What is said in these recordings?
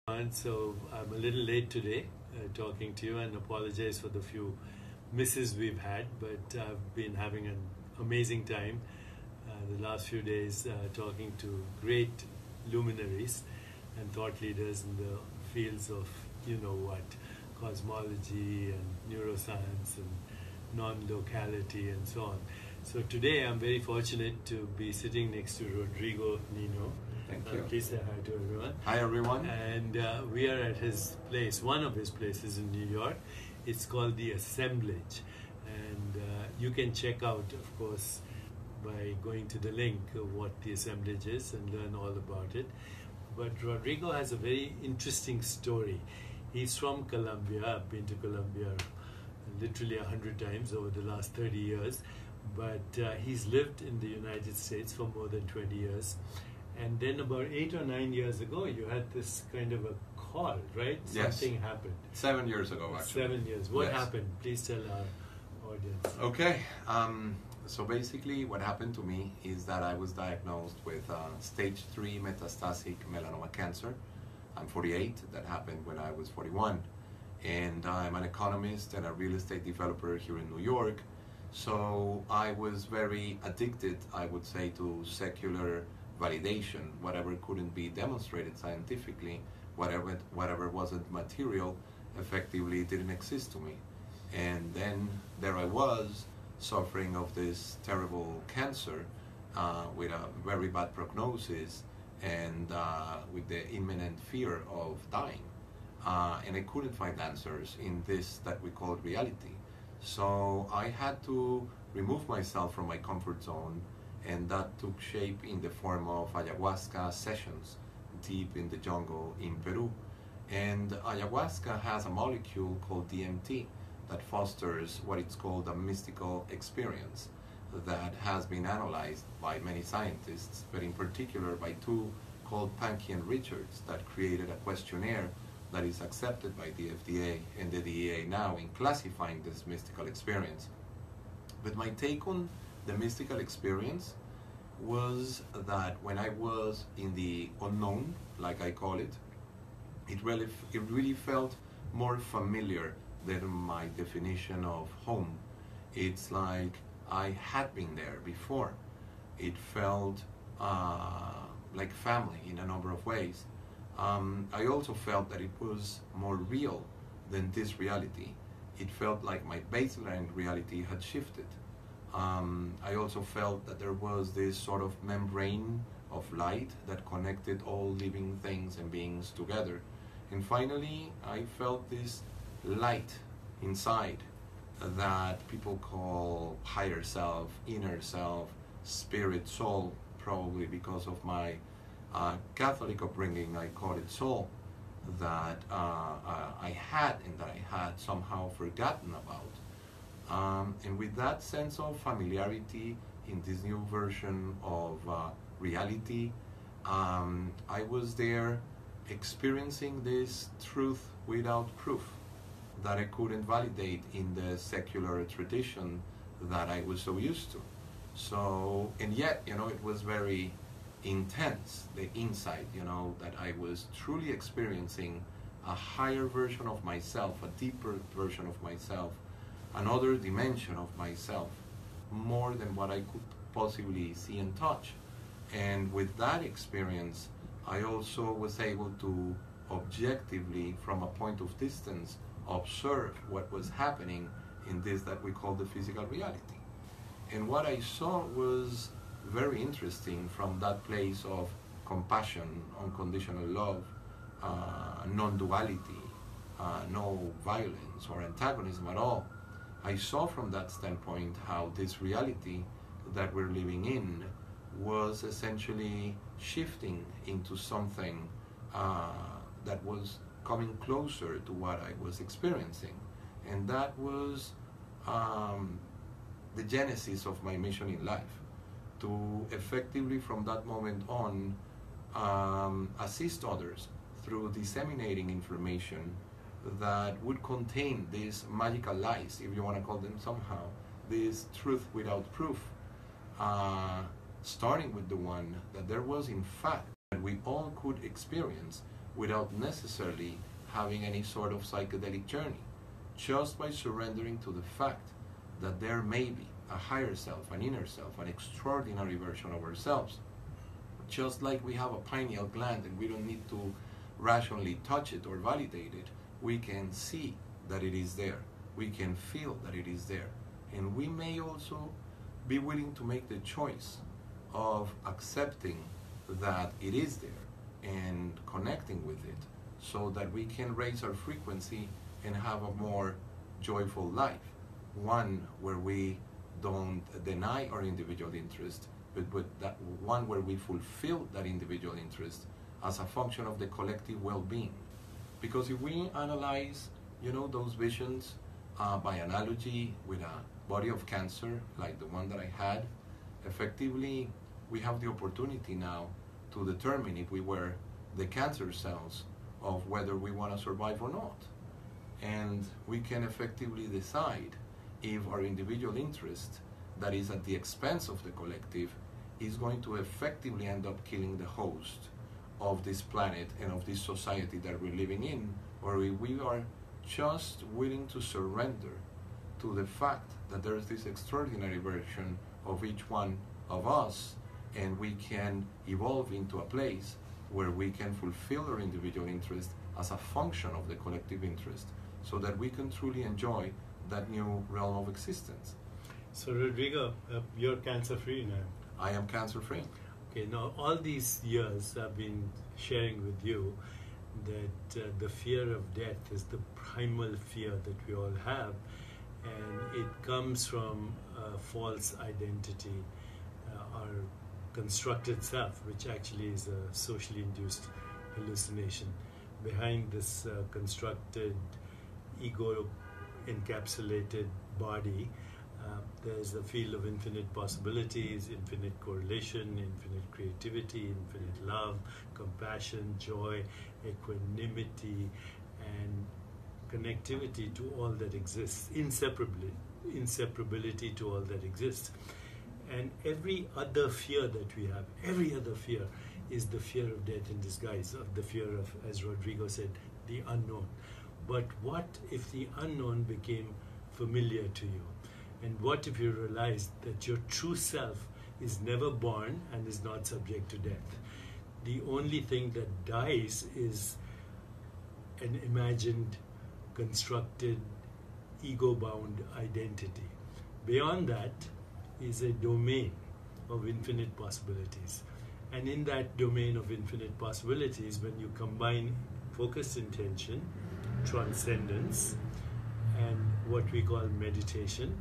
And so I'm a little late today talking to you and apologize for the few misses we've had, but I've been having an amazing time the last few days talking to great luminaries and thought leaders in the fields of you know what, cosmology and neuroscience and non-locality and so on. So today I'm very fortunate to be sitting next to Rodrigo Nino. Thank you. Please say hi to everyone. Hi, everyone. And we are at his place, one of his places in New York. It's called the Assemblage. And you can check out, of course, by going to the link of what the Assemblage is and learn all about it. But Rodrigo has a very interesting story. He's from Colombia. I've been to Colombia literally 100 times over the last 30 years. But he's lived in the United States for more than 20 years. And then about 8 or 9 years ago, you had this kind of a call, right? Yes. Something happened. 7 years ago, actually. 7 years. What Yes. happened? Please tell our audience. Okay. So basically what happened to me is that I was diagnosed with stage 3 metastatic melanoma cancer. I'm 48. That happened when I was 41. And I'm an economist and a real estate developer here in New York. So I was very addicted, I would say, to secular validation. Whatever couldn't be demonstrated scientifically, whatever wasn't material, effectively didn't exist to me. And then there I was, suffering of this terrible cancer with a very bad prognosis and with the imminent fear of dying. And I couldn't find answers in this that we call reality. So I had to remove myself from my comfort zone, and that took shape in the form of ayahuasca sessions deep in the jungle in Peru. And ayahuasca has a molecule called DMT that fosters what it's called a mystical experience that has been analyzed by many scientists, but in particular by two called Pankey and Richards, that created a questionnaire that is accepted by the FDA and the DEA now in classifying this mystical experience. But my take on the mystical experience was that when I was in the unknown, like I call it, it really felt more familiar than my definition of home. It's like I had been there before. It felt like family in a number of ways. I also felt that it was more real than this reality. It felt like my baseline reality had shifted. I also felt that there was this sort of membrane of light that connected all living things and beings together. And finally, I felt this light inside that people call higher self, inner self, spirit, soul, probably because of my Catholic upbringing. I call it soul, that I had and that I had somehow forgotten about. And with that sense of familiarity in this new version of reality, I was there experiencing this truth without proof that I couldn't validate in the secular tradition that I was so used to. So, and yet, it was very intense, the insight, that I was truly experiencing a higher version of myself, a deeper version of myself, another dimension of myself, more than what I could possibly see and touch. And with that experience, I also was able to objectively, from a point of distance, observe what was happening in this that we call the physical reality. And what I saw was very interesting from that place of compassion, unconditional love, non-duality, no violence or antagonism at all. I saw from that standpoint how this reality that we're living in was essentially shifting into something that was coming closer to what I was experiencing. And that was the genesis of my mission in life, to effectively from that moment on assist others through disseminating information that would contain these magical lies, if you want to call them somehow, this truth without proof, starting with the one that there was in fact that we all could experience without necessarily having any sort of psychedelic journey, just by surrendering to the fact that there may be a higher self, an inner self, an extraordinary version of ourselves. Just like we have a pineal gland and we don't need to rationally touch it or validate it, we can see that it is there. We can feel that it is there. And we may also be willing to make the choice of accepting that it is there and connecting with it, so that we can raise our frequency and have a more joyful life. One where we don't deny our individual interest, but with that one where we fulfill that individual interest as a function of the collective well-being. Because if we analyze, those visions by analogy with a body of cancer like the one that I had, effectively we have the opportunity now to determine if we were the cancer cells of whether we want to survive or not. And we can effectively decide if our individual interest, that is at the expense of the collective, is going to effectively end up killing the host of this planet and of this society that we're living in, or if we are just willing to surrender to the fact that there is this extraordinary version of each one of us, and we can evolve into a place where we can fulfill our individual interest as a function of the collective interest, so that we can truly enjoy that new realm of existence. So Rodrigo, you're cancer-free now. I am cancer-free. Okay, now all these years I've been sharing with you that the fear of death is the primal fear that we all have, and it comes from a false identity, our constructed self, which actually is a socially induced hallucination. Behind this constructed ego encapsulated body, there's a field of infinite possibilities, infinite correlation, infinite creativity, infinite love, compassion, joy, equanimity, and connectivity to all that exists, inseparability to all that exists. And every other fear that we have, every other fear, is the fear of death in disguise, or the fear of, as Rodrigo said, the unknown. But what if the unknown became familiar to you? And what if you realized that your true self is never born and is not subject to death? The only thing that dies is an imagined, constructed, ego-bound identity. Beyond that is a domain of infinite possibilities. And in that domain of infinite possibilities, when you combine focused intention, transcendence, and what we call meditation,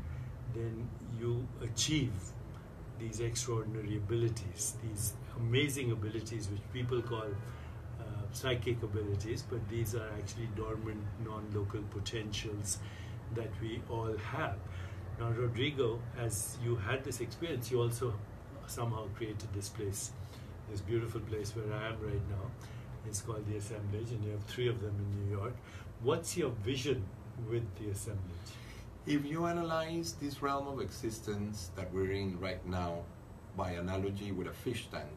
then you achieve these extraordinary abilities, these amazing abilities which people call psychic abilities, but these are actually dormant, non-local potentials that we all have. Now, Rodrigo, as you had this experience, you also somehow created this place, this beautiful place where I am right now. It's called the Assemblage, and you have 3 of them in New York. What's your vision with the Assemblage? If you analyze this realm of existence that we're in right now by analogy with a fish tank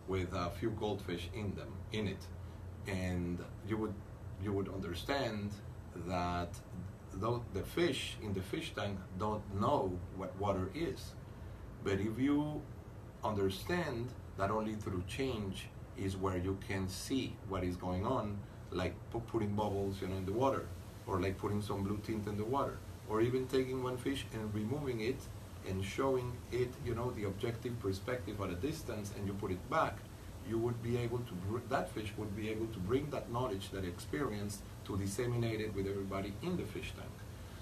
with a few goldfish in it, and you would understand that though the fish in the fish tank don't know what water is, but if you understand that only through change is where you can see what is going on, like putting bubbles in the water, or like putting some blue tint in the water, or even taking one fish and removing it and showing it the objective perspective at a distance, and you put it back, you would be able to, that fish would be able to bring that knowledge, that experience, to disseminate it with everybody in the fish tank.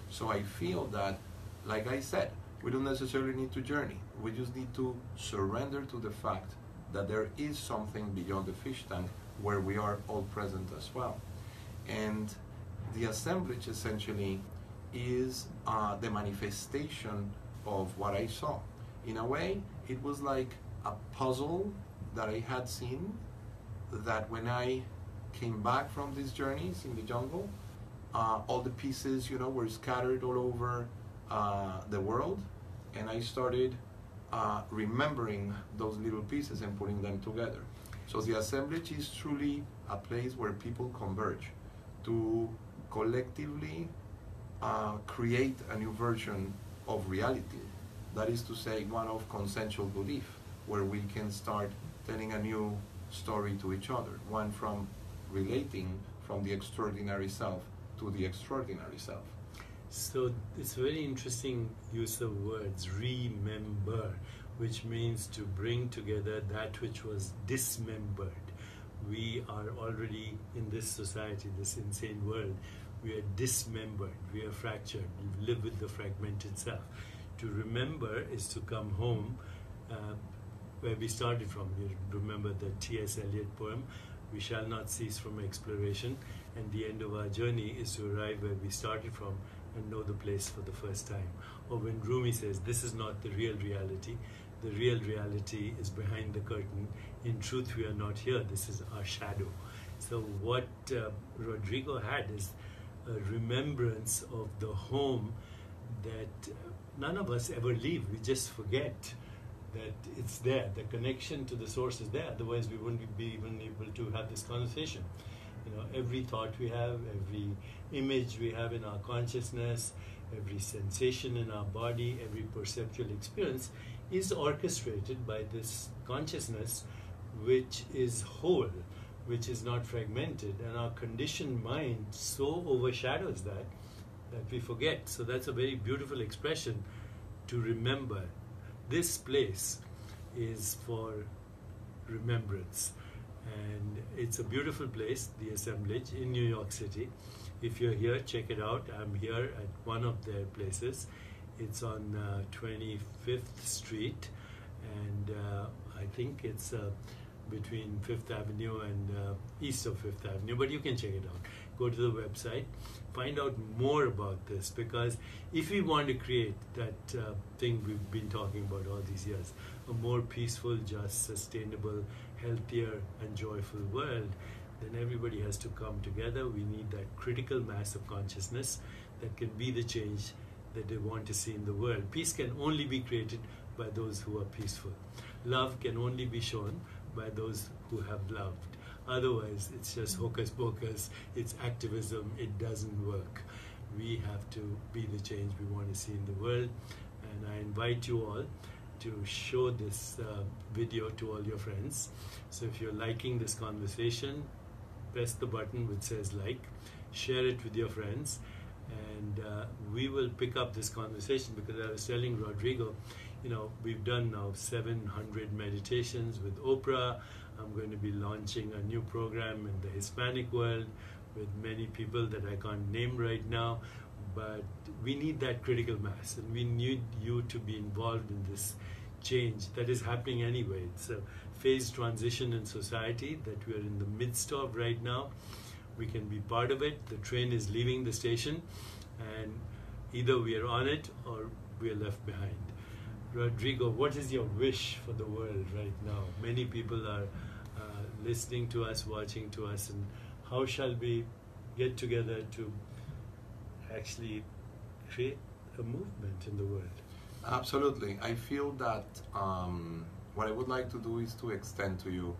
So I feel that, like I said, we don't necessarily need to journey. We just need to surrender to the fact that there is something beyond the fish tank where we are all present as well. And the assemblage essentially is the manifestation of what I saw. In a way, it was like a puzzle that I had seen, that when I came back from these journeys in the jungle, all the pieces, were scattered all over the world, and I started remembering those little pieces and putting them together. So the assemblage is truly a place where people converge to collectively create a new version of reality. That is to say, one of consensual belief, where we can start telling a new story to each other, one from relating from the extraordinary self to the extraordinary self. So it's a very interesting use of words, remember, which means to bring together that which was dismembered. We are already in this society, this insane world, we are dismembered, we are fractured, we live with the fragmented self. To remember is to come home where we started from. You remember the T.S. Eliot poem, we shall not cease from exploration, and the end of our journey is to arrive where we started from and know the place for the first time. Or when Rumi says, this is not the real reality, the real reality is behind the curtain. In truth, we are not here. This is our shadow. So what Rodrigo had is a remembrance of the home that none of us ever leave. We just forget that it's there. The connection to the source is there. Otherwise, we wouldn't be even able to have this conversation. You know, every thought we have, every image we have in our consciousness, every sensation in our body, every perceptual experience is orchestrated by this consciousness, which is whole, which is not fragmented, and our conditioned mind so overshadows that we forget. So that's a very beautiful expression, to remember. This place is for remembrance, and it's a beautiful place, the Assemblage in New York City. If you're here, check it out. I'm here at one of their places. It's on 25th Street, and I think it's between 5th Avenue and east of 5th Avenue, but you can check it out. Go to the website, find out more about this, because if we want to create that thing we've been talking about all these years, a more peaceful, just, sustainable, healthier and joyful world, then everybody has to come together. We need that critical mass of consciousness that can be the change that they want to see in the world. Peace can only be created by those who are peaceful. Love can only be shown by those who have loved. Otherwise, it's just hocus pocus, it's activism, it doesn't work. We have to be the change we want to see in the world. And I invite you all to show this video to all your friends. So if you're liking this conversation, press the button which says like, share it with your friends, and we will pick up this conversation, because I was telling Rodrigo, you know, we've done now 700 meditations with Oprah. I'm going to be launching a new program in the Hispanic world with many people that I can't name right now, but we need that critical mass, and we need you to be involved in this change that is happening anyway. It's a phase transition in society that we are in the midst of right now. We can be part of it. The train is leaving the station, and either we are on it or we are left behind. Rodrigo, what is your wish for the world right now? Many people are listening to us, watching to us, and how shall we get together to actually create a movement in the world? Absolutely. I feel that what I would like to do is to extend to you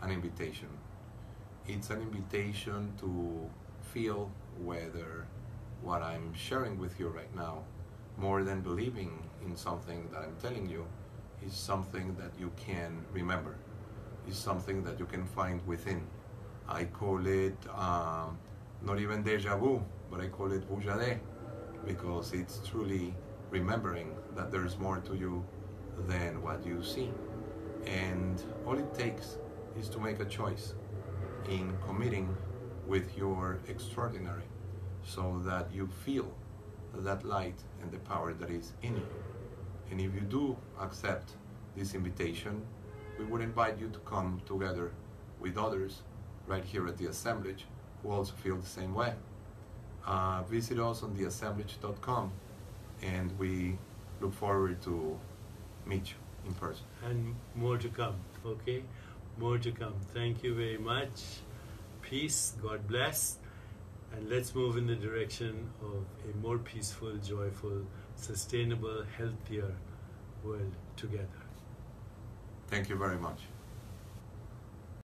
an invitation. It's an invitation to feel whether what I'm sharing with you right now, more than believing in something that I'm telling you, is something that you can remember, is something that you can find within. I call it not even deja vu, but I call it vujade, because it's truly remembering that there's more to you than what you see. And all it takes is to make a choice in committing with your extraordinary, so that you feel that light and the power that is in you. And if you do accept this invitation, we would invite you to come together with others right here at the Assemblage who also feel the same way. Visit us on theassemblage.com, and we look forward to meet you in person. And more to come, okay? More to come. Thank you very much. Peace, God bless, and let's move in the direction of a more peaceful, joyful, sustainable, healthier world together. Thank you very much.